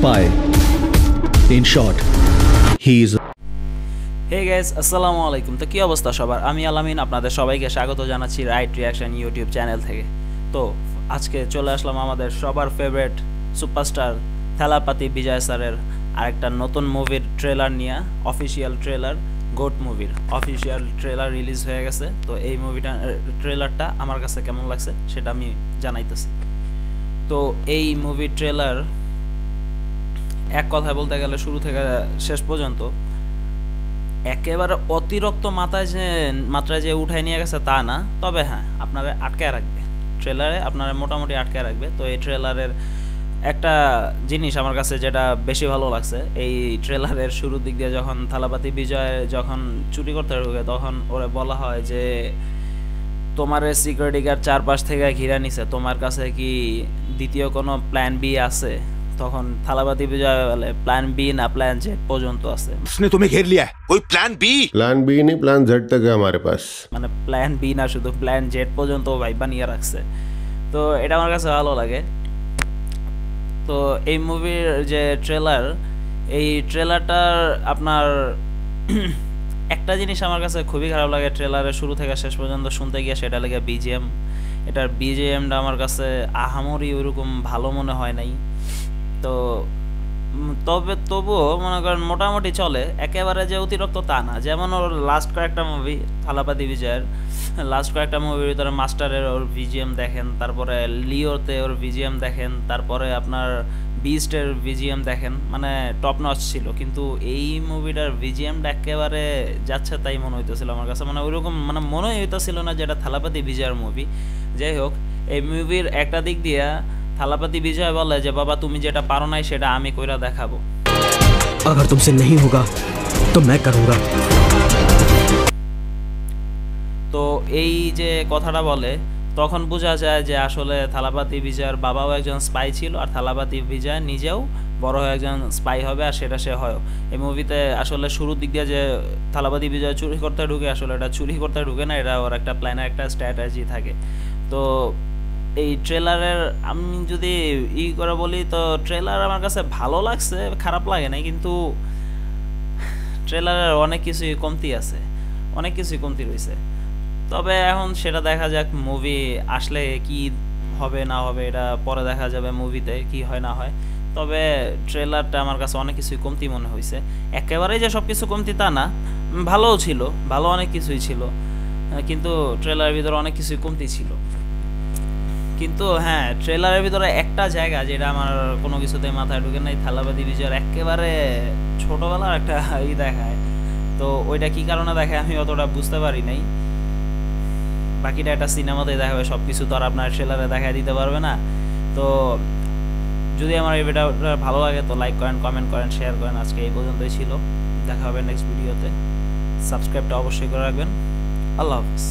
spy. In short, he is. Hey guys, আসসালামু আলাইকুম। তো কি অবস্থা সবার? আমি আলামিন, আপনাদের সবাইকে স্বাগত জানাচ্ছি রাইট রিয়াকশন ইউটিউব চ্যানেল থেকে। তো আজকে চলে আসলাম আমাদের সবার ফেভারিট সুপারস্টার থালাপাতি বিজয় স্যারের আরেকটা নতুন মুভির ট্রেলার নিয়ে। অফিসিয়াল ট্রেলার, গোট মুভির অফিসিয়াল ট্রেলার রিলিজ হয়ে গেছে। তো এই মুভিটা ট্রেলারটা আমার কাছে কেমন লাগছে সেটা আমি জানাইতেছি। তো এই মুভির ট্রেলার এক কথায় বলতে গেলে শুরু থেকে শেষ পর্যন্ত একেবারে অতিরিক্ত মাত্রায় যে উঠায় নিয়ে গেছে তা না, তবে হ্যাঁ আপনারা আটকায় রাখবে ট্রেলারে, আপনারা মোটামুটি আটকায় রাখবে। তো এই ট্রেলারের একটা জিনিস আমার কাছে যেটা বেশি ভালো লাগছে, এই ট্রেলারের শুরুর দিক দিয়ে যখন থালাপাতি বিজয় যখন চুরি করতে ঢুকে তখন ওরে বলা হয় যে তোমার সিকিউরিটি গার্ড চারপাশ থেকে ঘিরে নিছে, তোমার কাছে কি দ্বিতীয় কোনো প্ল্যান বি আছে? তখন থালাপাতি বিজয় বলে প্ল্যান বি না প্ল্যান জেড পর্যন্ত আছে। उसने तुम्हें घेर लिया है, कोई प्लान बी? प्लान बी नहीं, प्लान जेड तक है हमारे पास। মানে প্ল্যান বি না, শুধু প্ল্যান জেড পর্যন্ত ভাই বানিয়ে রাখছে। তো এটা আমার কাছে ভালো লাগে। তো এই মুভির যে ট্রেলার, এই ট্রেলারটার আপনার একটা জিনিস আমার কাছে খুবই খারাপ লাগে ট্রেলারের শুরু থেকে শেষ পর্যন্ত শুনতে গিয়ে, সেটা লাগে বিজিএম। এটার বিজিএমটা আমার কাছে আহামরি ওইরকম ভালো মনে হয় নাই। তো তবুও মনে করেন মোটামুটি চলে, একেবারে যে অতিরিক্ত তা না। যেমন ওর লাস্ট কয়েকটা মুভি, থালাপাতি বিজয়ের লাস্ট কয়েকটা মুভির ভিতরে মাস্টারের ওর ভিজিএম দেখেন, তারপরে লিওতে ওর ভিজিএম দেখেন, তারপরে আপনার বিস্টের ভিজিএম দেখেন, মানে টপ নচ ছিল। কিন্তু এই মুভিটার ভিজিএমটা একেবারে যাচ্ছে তাই মনে হইতেছিল আমার কাছে, মানে ওইরকম মানে মনে হইতেছিল না যেটা থালাপাতি বিজয়ের মুভি। যাই হোক, এই মুভির একটা দিক দিয়ে থালাপাতি বিজয় বলে যে বাবা তুমি যেটা পারো নাই সেটা আমি কইরা দেখাবো। अगर तुमसे नहीं होगा तो मैं करूंगा। তো এই যে কথাটা বলে তখন বোঝা যায় যে আসলে থালাপাতি বিজয়ের বাবাও একজন স্পাই ছিল, আর থালাপাতি বিজয় নিজেও বড় হয়ে একজন স্পাই হবে, আর সেটা সে হয়। এই মুভিতে আসলে শুরুর দিক দিয়ে যে থালাপাতি বিজয় চুরি করতে ঢুকে, আসলে এটা চুরি করতে ঢুকে না, এটা ওর একটা প্ল্যানের একটা স্ট্র্যাটেজি থাকে। তো এই ট্রেলারের আমি যদি করে বলি, তো ট্রেলার আমার কাছে ভালো লাগছে, খারাপ লাগে নাই। কিন্তু ট্রেলারের অনেক কিছুই কমতি আছে, অনেক কিছুই কমতি রয়েছে। তবে এখন সেটা দেখা যাক, মুভি আসলে কি হবে না হবে এটা পরে দেখা যাবে, মুভিতে কি হয় না হয়। তবে ট্রেলারটা আমার কাছে অনেক কিছুই কমতি মনে হয়েছে। একেবারেই যে সব কিছু কমতি তা না, ভালোও ছিল, ভালো অনেক কিছুই ছিল, কিন্তু ট্রেলারের ভিতরে অনেক কিছুই কমতি ছিল। কিন্তু হ্যাঁ, ট্রেলারের ভিতরে একটা জায়গা যেটা আমার কোনো কিছুতে মাথায় ঢুকে নাই, থালাপাতি বিজয়ের একেবারে ছোটবেলার একটা দেখায়। তো ওইটা কি কারণে দেখায় আমি অতটা বুঝতে পারি নাই। বাকিটা একটা সিনেমাতেই দেখাবে, সব কিছু তো আর আপনার ট্রেলারে দেখায় দিতে পারবে না। তো যদি আমার এই ভিডিওটা ভালো লাগে তো লাইক করেন, কমেন্ট করেন, শেয়ার করেন। আজকে এই পর্যন্তই ছিল, দেখা হবে নেক্সট ভিডিওতে। সাবস্ক্রাইবটা অবশ্যই করে রাখবেন। আল্লাহ হাফিজ।